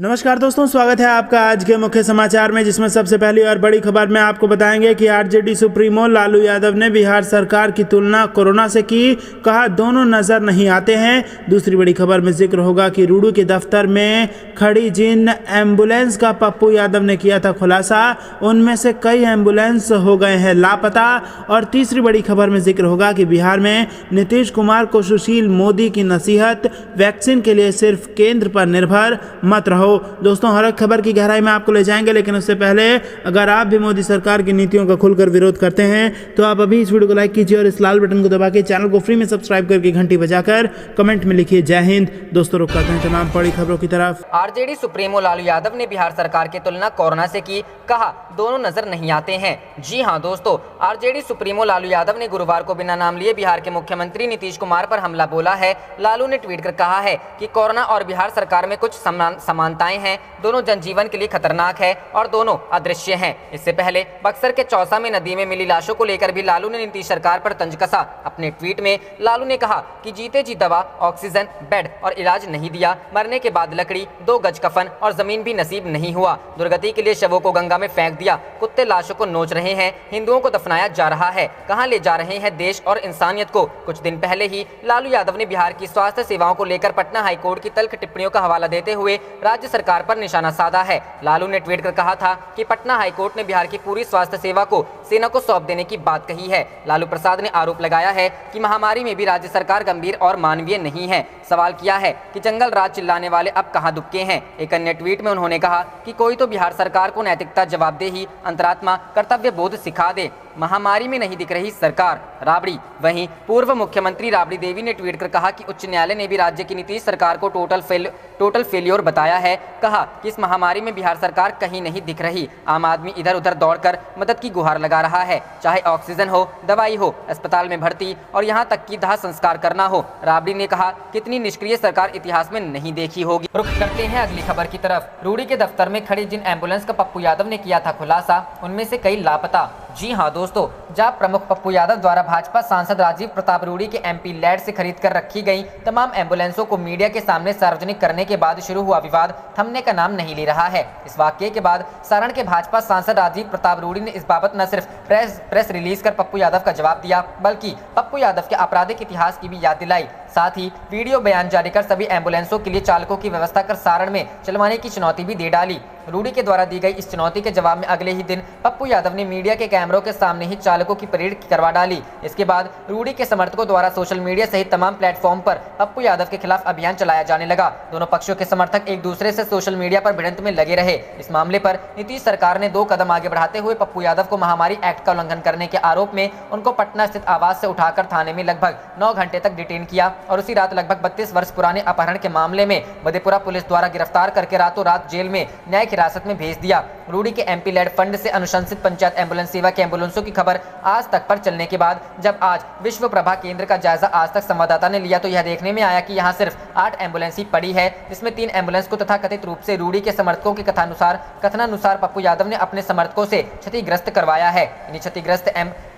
नमस्कार दोस्तों, स्वागत है आपका आज के मुख्य समाचार में, जिसमें सबसे पहली और बड़ी खबर में आपको बताएंगे कि आरजेडी सुप्रीमो लालू यादव ने बिहार सरकार की तुलना कोरोना से की, कहा दोनों नजर नहीं आते हैं। दूसरी बड़ी खबर में जिक्र होगा कि रूडू के दफ्तर में खड़ी जिन एम्बुलेंस का पप्पू यादव ने किया था खुलासा, उनमें से कई एम्बुलेंस हो गए हैं लापता। और तीसरी बड़ी खबर में जिक्र होगा कि बिहार में नीतीश कुमार को सुशील मोदी की नसीहत, वैक्सीन के लिए सिर्फ केंद्र पर निर्भर मत रहो। दोस्तों, हर एक खबर की गहराई में आपको ले जाएंगे, लेकिन उससे पहले अगर आप भी मोदी सरकार की नीतियों का खुलकर विरोध करते हैं तो आप अभी इस वीडियो को लाइक कीजिए और इस लाल बटन को दबा के चैनल को फ्री में सब्सक्राइब करके घंटी बजाकर कमेंट में लिखिए जय हिंद। दोस्तों, रुक करते हैं तमाम बड़ी खबरों की तरफ। आरजेडी सुप्रीमो लालू यादव ने बिहार सरकार की तुलना कोरोना से की, कहा दोनों नजर नहीं आते हैं। जी हां दोस्तों, आरजेडी सुप्रीमो लालू यादव ने गुरुवार को बिना नाम लिए बिहार के मुख्यमंत्री नीतीश कुमार पर हमला बोला है। लालू ने ट्वीट कर कहा है कि कोरोना और बिहार सरकार में कुछ समानताएं हैं, दोनों जनजीवन के लिए खतरनाक है और दोनों अदृश्य हैं। इससे पहले बक्सर के चौसा में नदी में मिली लाशों को लेकर भी लालू ने नीतीश सरकार पर तंज कसा। अपने ट्वीट में लालू ने कहा कि जीते जी दवा, ऑक्सीजन, बेड और इलाज नहीं दिया, मरने के बाद लकड़ी, 2 गज कफन और जमीन भी नसीब नहीं हुआ। दुर्गति के लिए शवों को गंगा में फेंक दिया, कुत्ते लाशों को नोच रहे हैं, हिंदुओं को दफनाया जा रहा है। कहां ले जा रहे हैं देश और इंसानियत को। कुछ दिन पहले ही लालू यादव ने बिहार की स्वास्थ्य सेवाओं को लेकर पटना हाईकोर्ट की तल्ख टिप्पणियों का हवाला देते हुए राज्य सरकार पर निशाना साधा है। लालू ने ट्वीट कर कहा था कि पटना हाईकोर्ट ने बिहार की पूरी स्वास्थ्य सेवा को सेना को सौंप देने की बात कही है। लालू प्रसाद ने आरोप लगाया है कि महामारी में भी राज्य सरकार गंभीर और मानवीय नहीं है। सवाल किया है कि जंगल राज चिल्लाने वाले अब कहां दुबके हैं। एक अन्य ट्वीट में उन्होंने कहा कि कोई तो बिहार सरकार को नैतिकता, जवाबदेही, अंतरात्मा, कर्तव्य बोध सिखा दे। महामारी में नहीं दिख रही सरकार, राबड़ी। वहीं पूर्व मुख्यमंत्री राबड़ी देवी ने ट्वीट कर कहा कि उच्च न्यायालय ने भी राज्य की नीतीश सरकार को टोटल फेल्योर बताया है। कहा कि इस महामारी में बिहार सरकार कहीं नहीं दिख रही। आम आदमी इधर उधर दौड़कर मदद की गुहार लगा रहा है, चाहे ऑक्सीजन हो, दवाई हो, अस्पताल में भर्ती और यहाँ तक कि दाह संस्कार करना हो। राबड़ी ने कहा कितनी निष्क्रिय सरकार इतिहास में नहीं देखी होगी। रुख करते हैं अगली खबर की तरफ। रूडी के दफ्तर में खड़ी जिन एम्बुलेंस का पप्पू यादव ने किया था खुलासा, उनमें से कई लापता। जी हां दोस्तों, जब प्रमुख पप्पू यादव द्वारा भाजपा सांसद राजीव प्रताप रूडी के एमपी लैड से खरीद कर रखी गई तमाम एम्बुलेंसों को मीडिया के सामने सार्वजनिक करने के बाद शुरू हुआ विवाद थमने का नाम नहीं ले रहा है। इस वाकये के बाद सारण के भाजपा सांसद राजीव प्रताप रूडी ने इस बाबत न सिर्फ प्रेस रिलीज कर पप्पू यादव का जवाब दिया, बल्कि पप्पू यादव के आपराधिक इतिहास की भी याद दिलाई। साथ ही वीडियो बयान जारी कर सभी एम्बुलेंसों के लिए चालकों की व्यवस्था कर सारण में चलवाने की चुनौती भी दे डाली। रूडी के द्वारा दी गई इस चुनौती के जवाब में अगले ही दिन पप्पू यादव ने मीडिया के कैमरों के सामने ही चालकों की परेड करवा डाली। इसके बाद रूडी के समर्थकों द्वारा सोशल मीडिया सहित तमाम प्लेटफॉर्म पर पप्पू यादव के खिलाफ अभियान चलाया जाने लगा। दोनों पक्षों के समर्थक एक दूसरे से सोशल मीडिया पर भिड़ंत में लगे रहे। इस मामले पर नीतीश सरकार ने 2 कदम आगे बढ़ाते हुए पप्पू यादव को महामारी एक्ट का उल्लंघन करने के आरोप में उनको पटना स्थित आवास से उठाकर थाने में लगभग 9 घंटे तक डिटेन किया और उसी रात लगभग 32 वर्ष पुराने अपहरण के मामले में मधेपुरा पुलिस द्वारा गिरफ्तार करके रातों रात जेल में न्यायिक हिरासत में भेज दिया। रूडी के एमपी लेड फंड से अनुशंसित पंचायत एम्बुलेंस सेवा के एम्बुलेंसों की खबर आज तक पर चलने के बाद जब आज विश्व प्रभा केंद्र का जायजा आज तक संवाददाता ने लिया तो यह देखने में आया कि यहां सिर्फ 8 एम्बुलेंस ही पड़ी है, जिसमें 3 एम्बुलेंस को तथाकथित रूप से रूडी के समर्थकों के कथनानुसार पप्पू यादव ने अपने समर्थकों से क्षतिग्रस्त करवाया है।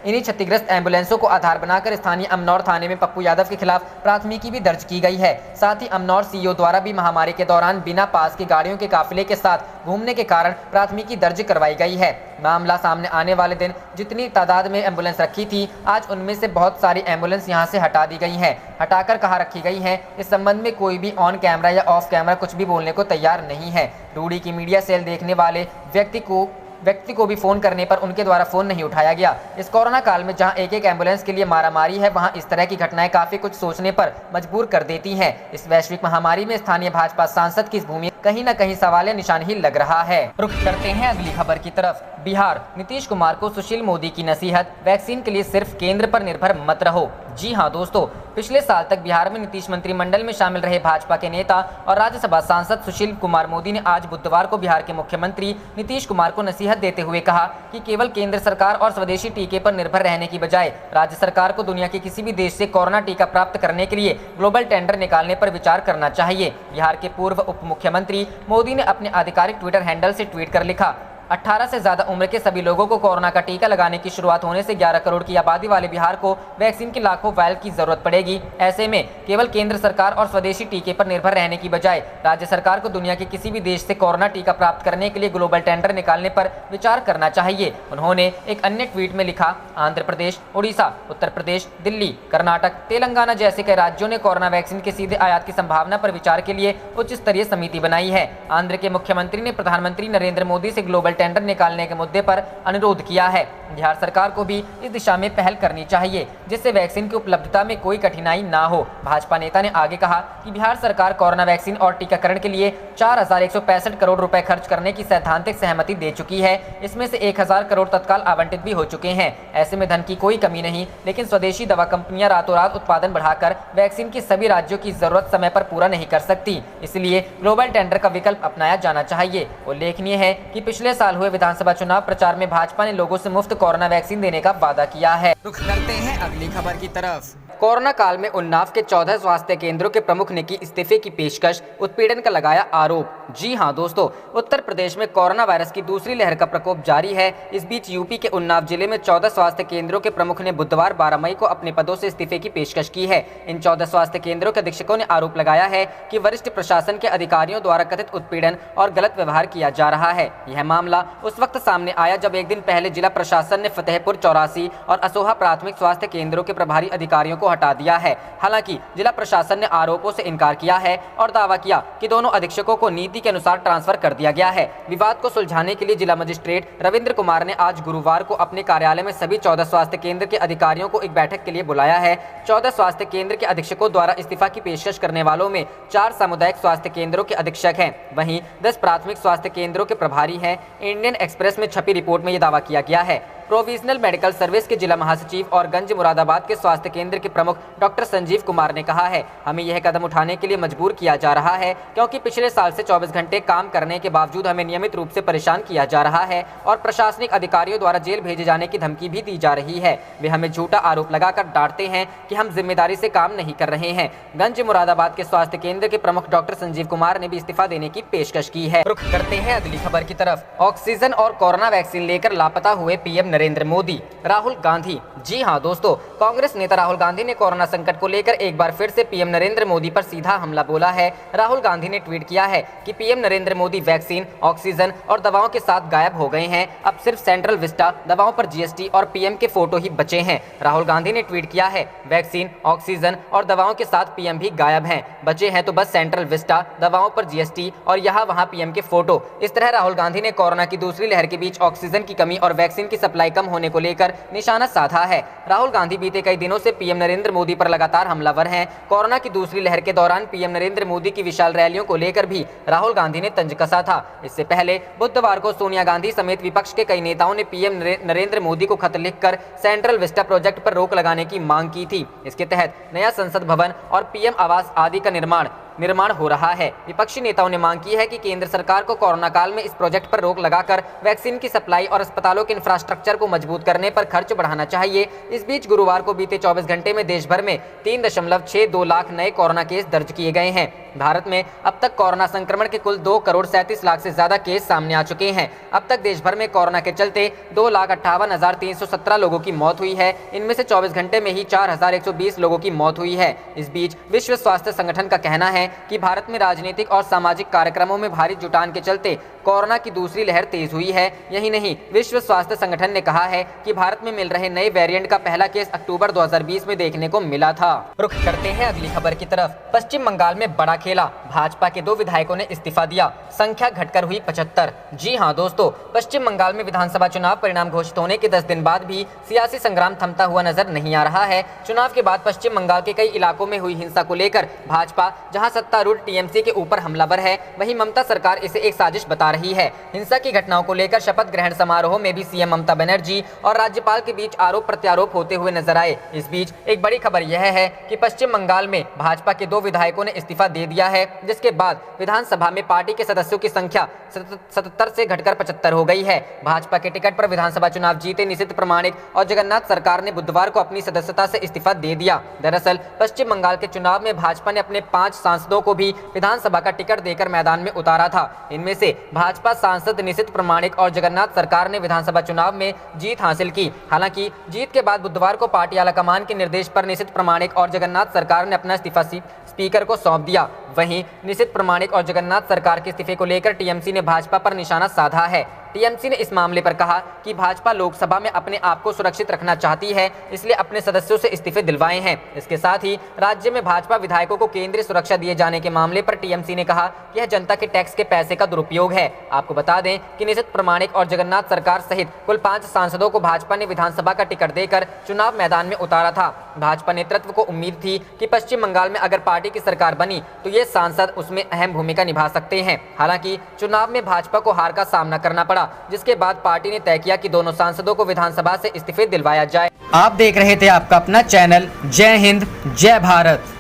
इन्हीं क्षतिग्रस्त एम्बुलेंसों को आधार बनाकर स्थानीय अमनौर थाने में पप्पू यादव के खिलाफ प्राथमिकी भी दर्ज की गई है। साथ ही अमनौर सीईओ द्वारा भी महामारी के दौरान बिना पास की गाड़ियों के काफिले के साथ घूमने के कारण प्राथमिकी दर्ज करवाई गई है। मामला सामने आने वाले दिन जितनी तादाद में एम्बुलेंस रखी थी, आज उनमें से बहुत सारी एम्बुलेंस यहां से हटा दी गई हैं। हटाकर कहाँ रखी गई हैं, इस संबंध में कोई भी ऑन कैमरा या ऑफ कैमरा कुछ भी बोलने को तैयार नहीं है। रूडी की मीडिया सेल देखने वाले व्यक्ति को भी फोन करने पर उनके द्वारा फोन नहीं उठाया गया। इस कोरोना काल में जहां एक एम्बुलेंस के लिए मारामारी है, वहां इस तरह की घटनाएं काफी कुछ सोचने पर मजबूर कर देती हैं। इस वैश्विक महामारी में स्थानीय भाजपा सांसद की इस भूमि कहीं न कहीं सवालिया निशान ही लग रहा है। रुख करते हैं अगली खबर की तरफ। बिहार, नीतीश कुमार को सुशील मोदी की नसीहत, वैक्सीन के लिए सिर्फ केंद्र पर निर्भर मत रहो। जी हां दोस्तों, पिछले साल तक बिहार में नीतीश मंत्रिमंडल में शामिल रहे भाजपा के नेता और राज्यसभा सांसद सुशील कुमार मोदी ने आज बुधवार को बिहार के मुख्यमंत्री नीतीश कुमार को नसीहत देते हुए कहा कि केवल केंद्र सरकार और स्वदेशी टीके पर निर्भर रहने की बजाय राज्य सरकार को दुनिया के किसी भी देश से कोरोना टीका प्राप्त करने के लिए ग्लोबल टेंडर निकालने पर विचार करना चाहिए। बिहार के पूर्व उप मुख्यमंत्री मोदी ने अपने आधिकारिक ट्विटर हैंडल से ट्वीट कर लिखा, 18 से ज्यादा उम्र के सभी लोगों को कोरोना का टीका लगाने की शुरुआत होने से 11 करोड़ की आबादी वाले बिहार को वैक्सीन की लाखों वायल की जरूरत पड़ेगी। ऐसे में केवल केंद्र सरकार और स्वदेशी टीके पर निर्भर रहने की बजाय राज्य सरकार को दुनिया के किसी भी देश से कोरोना टीका प्राप्त करने के लिए ग्लोबल टेंडर निकालने पर विचार करना चाहिए। उन्होंने एक अन्य ट्वीट में लिखा, आंध्र प्रदेश, उड़ीसा, उत्तर प्रदेश, दिल्ली, कर्नाटक, तेलंगाना जैसे कई राज्यों ने कोरोना वैक्सीन के सीधे आयात की संभावना पर विचार के लिए उच्च स्तरीय समिति बनाई है। आंध्र के मुख्यमंत्री ने प्रधानमंत्री नरेंद्र मोदी से ग्लोबल टेंडर निकालने के मुद्दे पर अनुरोध किया है। बिहार सरकार को भी इस दिशा में पहल करनी चाहिए जिससे वैक्सीन की उपलब्धता में कोई कठिनाई ना हो। भाजपा नेता ने आगे कहा कि बिहार सरकार कोरोना वैक्सीन और टीकाकरण के लिए 4,165 करोड़ रुपए खर्च करने की सैद्धांतिक सहमति दे चुकी है। इसमें से 1,000 करोड़ तत्काल आवंटित भी हो चुके हैं। ऐसे में धन की कोई कमी नहीं, लेकिन स्वदेशी दवा कंपनियां रातों रात उत्पादन बढ़ाकर वैक्सीन की सभी राज्यों की जरूरत समय पर पूरा नहीं कर सकती। इसलिए ग्लोबल टेंडर का विकल्प अपनाया जाना चाहिए। उल्लेखनीय है कि पिछले साल हुए विधानसभा चुनाव प्रचार में भाजपा ने लोगों से मुफ्त कोरोना वैक्सीन देने का वादा किया है। रुख करते हैं अगली खबर की तरफ। कोरोना काल में उन्नाव के 14 स्वास्थ्य केंद्रों के प्रमुख ने की इस्तीफे की पेशकश, उत्पीड़न का लगाया आरोप। जी हां दोस्तों, उत्तर प्रदेश में कोरोना वायरस की दूसरी लहर का प्रकोप जारी है। इस बीच यूपी के उन्नाव जिले में 14 स्वास्थ्य केंद्रों के प्रमुख ने बुधवार 12 मई को अपने पदों से इस्तीफे की पेशकश की है। इन 14 स्वास्थ्य केंद्रों के अधीक्षकों ने आरोप लगाया है कि वरिष्ठ प्रशासन के अधिकारियों द्वारा कथित उत्पीड़न और गलत व्यवहार किया जा रहा है। यह मामला उस वक्त सामने आया जब एक दिन पहले जिला प्रशासन ने फतेहपुर, चौरासी और असोहा प्राथमिक स्वास्थ्य केंद्रों के प्रभारी अधिकारियों को हटा दिया है। हालांकि जिला प्रशासन ने आरोपों से इनकार किया है और दावा किया कि दोनों अधीक्षकों को नीति के अनुसार ट्रांसफर कर दिया गया है। विवाद को सुलझाने के लिए जिला मजिस्ट्रेट रविंद्र कुमार ने आज गुरुवार को अपने कार्यालय में सभी 14 स्वास्थ्य केंद्र के अधिकारियों को एक बैठक के लिए बुलाया है। 14 स्वास्थ्य केंद्र के अधीक्षकों द्वारा इस्तीफा की पेशकश करने वालों में 4 सामुदायिक स्वास्थ्य केंद्रों के अधीक्षक हैं, वहीं 10 प्राथमिक स्वास्थ्य केंद्रों के प्रभारी हैं। इंडियन एक्सप्रेस में छपी रिपोर्ट में यह दावा किया गया है। प्रोविजनल मेडिकल सर्विस के जिला महासचिव और गंज मुरादाबाद के स्वास्थ्य केंद्र के प्रमुख डॉक्टर संजीव कुमार ने कहा है, हमें यह कदम उठाने के लिए मजबूर किया जा रहा है क्योंकि पिछले साल से 24 घंटे काम करने के बावजूद हमें नियमित रूप से परेशान किया जा रहा है और प्रशासनिक अधिकारियों द्वारा जेल भेजे जाने की धमकी भी दी जा रही है। वे हमें झूठा आरोप लगाकर डांटते हैं कि हम जिम्मेदारी से काम नहीं कर रहे हैं। गंज मुरादाबाद के स्वास्थ्य केंद्र के प्रमुख डॉक्टर संजीव कुमार ने भी इस्तीफा देने की पेशकश की है। रुख करते हैं अगली खबर की तरफ। ऑक्सीजन और कोरोना वैक्सीन लेकर लापता हुए पीएम नरेंद्र मोदी। राहुल गांधी। जी हां दोस्तों, कांग्रेस नेता राहुल गांधी ने कोरोना संकट को लेकर एक बार फिर से पीएम नरेंद्र मोदी पर सीधा हमला बोला है। राहुल गांधी ने ट्वीट किया है कि PM Narendra Modi vaccine, oxygen और दवाओं के साथ गायब हो गए हैं। अब सिर्फ सेंट्रल विस्टा, दवाओं पर जीएसटी और पीएम के फोटो ही बचे हैं। राहुल गांधी ने ट्वीट किया है, वैक्सीन, ऑक्सीजन और दवाओं के साथ पीएम भी गायब हैं, बचे हैं तो बस सेंट्रल विस्टा, दवाओं पर जीएसटी और यहाँ वहाँ पीएम के फोटो। इस तरह राहुल गांधी ने कोरोना की दूसरी लहर के बीच ऑक्सीजन की कमी और वैक्सीन की सप्लाई कम होने को लेकर निशाना साधा है। राहुल गांधी बीते कई दिनों से पीएम नरेंद्र मोदी पर लगातार हमलावर हैं। कोरोना की दूसरी लहर के दौरान पीएम नरेंद्र मोदी की विशाल रैलियों को लेकर भी राहुल गांधी ने तंज कसा था। इससे पहले बुधवार को सोनिया गांधी समेत विपक्ष के कई नेताओं ने पीएम नरेंद्र मोदी को खत लिखकर सेंट्रल विस्टा प्रोजेक्ट पर रोक लगाने की मांग की थी। इसके तहत नया संसद भवन और पीएम आवास आदि का निर्माण हो रहा है। विपक्षी नेताओं ने मांग की है कि केंद्र सरकार को कोरोना काल में इस प्रोजेक्ट पर रोक लगाकर वैक्सीन की सप्लाई और अस्पतालों के इंफ्रास्ट्रक्चर को मजबूत करने पर खर्च बढ़ाना चाहिए। इस बीच गुरुवार को बीते 24 घंटे में देश भर में 3.62 लाख नए कोरोना केस दर्ज किए गए हैं। भारत में अब तक कोरोना संक्रमण के कुल 2 करोड़ 37 लाख से ज्यादा केस सामने आ चुके हैं। अब तक देश भर में कोरोना के चलते 2,58,317 लोगों की मौत हुई है। इनमें से 24 घंटे में ही 4,120 लोगों की मौत हुई है। इस बीच विश्व स्वास्थ्य संगठन का कहना है कि भारत में राजनीतिक और सामाजिक कार्यक्रमों में भारी जुटान के चलते कोरोना की दूसरी लहर तेज हुई है। यही नहीं, विश्व स्वास्थ्य संगठन ने कहा है कि भारत में मिल रहे नए वेरिएंट का पहला केस अक्टूबर 2020 में देखने को मिला था। रुख करते हैं अगली खबर की तरफ। पश्चिम बंगाल में बड़ा खेला, भाजपा के 2 विधायकों ने इस्तीफा दिया, संख्या घटकर हुई 75। जी हां दोस्तों, पश्चिम बंगाल में विधानसभा चुनाव परिणाम घोषित होने के 10 दिन बाद भी सियासी संग्राम थमता हुआ नजर नहीं आ रहा है। चुनाव के बाद पश्चिम बंगाल के कई इलाकों में हुई हिंसा को लेकर भाजपा, जहां सत्तारूढ़ टीएमसी के ऊपर हमलावर है, वहीं ममता सरकार इसे एक साजिश बता रही है। हिंसा की घटनाओं को लेकर शपथ ग्रहण समारोह में भी सीएम ममता बनर्जी और राज्यपाल के बीच आरोप प्रत्यारोप होते हुए नजर आए। इस बीच एक बड़ी खबर यह है कि पश्चिम बंगाल में भाजपा के 2 विधायकों ने इस्तीफा दे दिया है, जिसके बाद विधानसभा में पार्टी के सदस्यों की संख्या 77 से घटकर 75 हो गई है। भाजपा के टिकट पर विधानसभा चुनाव जीते निशित प्रामाणिक और जगन्नाथ सरकार ने बुधवार को अपनी सदस्यता से इस्तीफा दे दिया। दरअसल पश्चिम बंगाल के चुनाव में भाजपा ने अपने 5 सांसदों को भी विधानसभा का टिकट देकर मैदान में उतारा था। इनमें से भाजपा सांसद निशित प्रामाणिक और जगन्नाथ सरकार ने विधानसभा चुनाव में जीत हासिल की। हालांकि जीत के बाद बुधवार को पार्टी आलाकमान के निर्देश पर निशित प्रामाणिक और जगन्नाथ सरकार ने अपना इस्तीफा स्पीकर को सौंप दिया। वहीं निशित प्रामाणिक और जगन्नाथ सरकार के इस्तीफे को लेकर टीएमसी ने भाजपा पर निशाना साधा है। टीएमसी ने इस मामले पर कहा कि भाजपा लोकसभा में अपने आप को सुरक्षित रखना चाहती है, इसलिए अपने सदस्यों से इस्तीफे दिलवाए हैं। इसके साथ ही राज्य में भाजपा विधायकों को केंद्रीय सुरक्षा दिए जाने के मामले पर टीएमसी ने कहा कि यह जनता के टैक्स के पैसे का दुरुपयोग है। आपको बता दें कि निशित प्रामाणिक और जगन्नाथ सरकार सहित कुल 5 सांसदों को भाजपा ने विधानसभा का टिकट देकर चुनाव मैदान में उतारा था। भाजपा नेतृत्व को उम्मीद थी कि पश्चिम बंगाल में अगर पार्टी की सरकार बनी तो ये सांसद उसमें अहम भूमिका निभा सकते हैं। हालांकि चुनाव में भाजपा को हार का सामना करना पड़ा, जिसके बाद पार्टी ने तय किया कि दोनों सांसदों को विधानसभा से इस्तीफे दिलवाया जाए। आप देख रहे थे आपका अपना चैनल जय हिंद जय भारत।